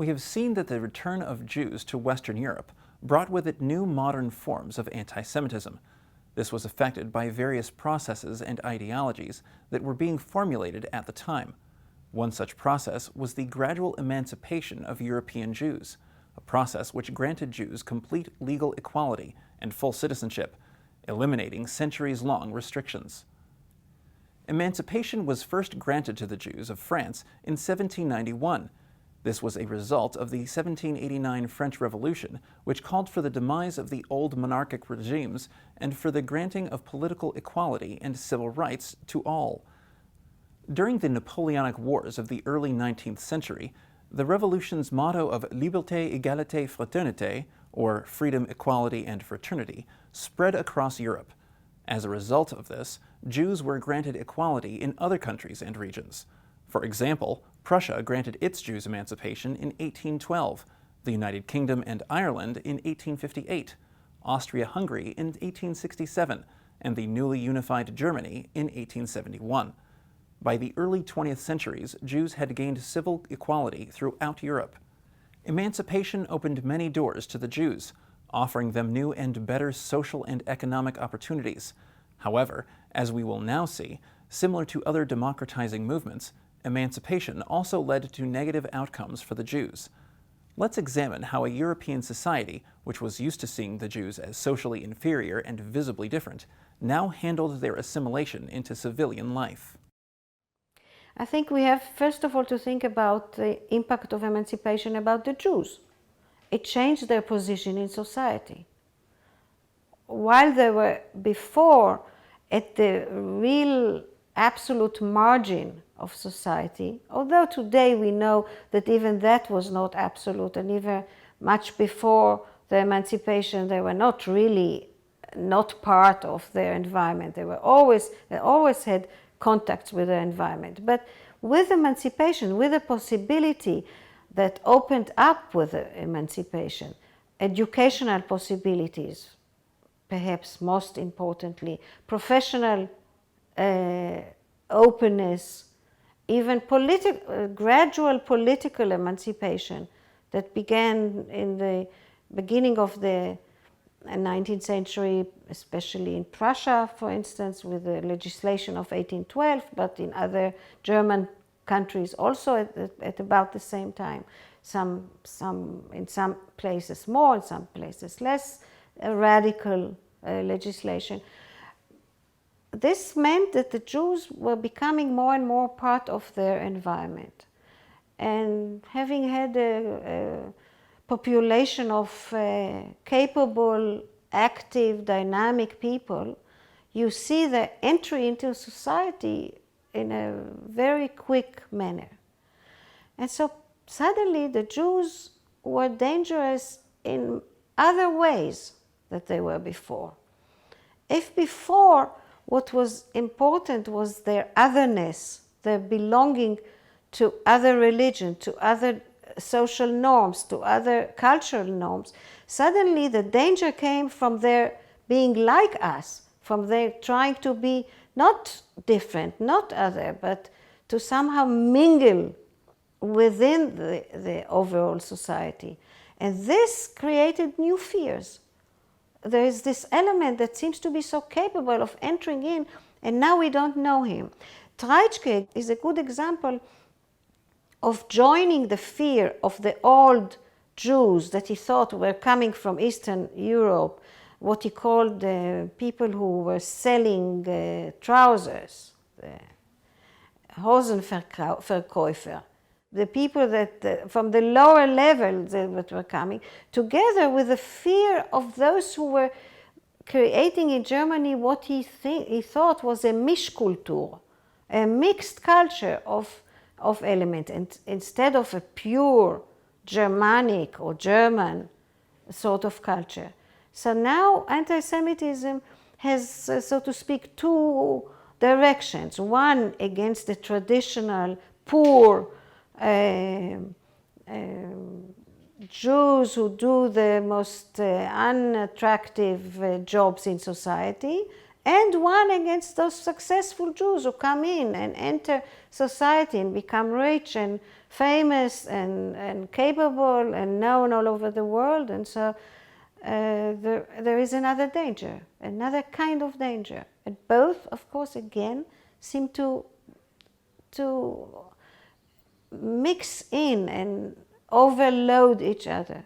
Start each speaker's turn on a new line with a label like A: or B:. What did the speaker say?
A: we have seen that the return of Jews to Western Europe brought with it new modern forms of anti-Semitism. This was affected by various processes and ideologies that were being formulated at the time. One such process was the gradual emancipation of European Jews, a process which granted Jews complete legal equality and full citizenship, eliminating centuries-long restrictions. Emancipation was first granted to the Jews of France in 1791. This was a result of the 1789 French Revolution, which called for the demise of the old monarchic regimes and for the granting of political equality and civil rights to all. During the Napoleonic Wars of the early 19th century, the revolution's motto of Liberté, Égalité, Fraternité, or freedom, equality, and fraternity, spread across Europe. As a result of this, Jews were granted equality in other countries and regions. For example, Prussia granted its Jews emancipation in 1812, the United Kingdom and Ireland in 1858, Austria-Hungary in 1867, and the newly unified Germany in 1871. By the early 20th centuries, Jews had gained civil equality throughout Europe. Emancipation opened many doors to the Jews, offering them new and better social and economic opportunities. However, as we will now see, similar to other democratizing movements, emancipation also led to negative outcomes for the Jews. Let's examine how a European society, which was used to seeing the Jews as socially inferior and visibly different, now handled their assimilation into civilian life.
B: I think we have, first of all, to think about the impact of emancipation about the Jews. It changed their position in society. While they were before at the real absolute margin of society, although today we know that even that was not absolute, and even much before the emancipation they were not really not part of their environment. They always had contacts with their environment. But with emancipation, with the possibility that opened up with the emancipation, educational possibilities, perhaps most importantly, professional openness, even gradual political emancipation that began in the beginning of the 19th century, especially in Prussia, for instance, with the legislation of 1812, but in other German countries also at about the same time. In some places more, in some places less radical legislation. This meant that the Jews were becoming more and more part of their environment. And having had a population of capable, active, dynamic people, you see their entry into society in a very quick manner. And so suddenly the Jews were dangerous in other ways that they were before. If before what was important was their otherness, their belonging to other religion, to other social norms, to other cultural norms, suddenly the danger came from their being like us, from their trying to be not different, not other, but to somehow mingle within the overall society. And this created new fears. There is this element that seems to be so capable of entering in, and now we don't know him. Treitschke is a good example of joining the fear of the old Jews that he thought were coming from Eastern Europe, what he called the people who were selling trousers, the Hosenverkäufer, the people that from the lower levels that were coming, together with the fear of those who were creating in Germany what he thought was a Mischkultur, a mixed culture of elements, and instead of a pure Germanic or German sort of culture. So now anti-Semitism has, so to speak, two directions. One against the traditional poor Jews who do the most unattractive jobs in society, and one against those successful Jews who come in and enter society and become rich and famous and capable and known all over the world. And so there is another danger, another kind of danger. And both, of course, again, seem to mix in and overload each other.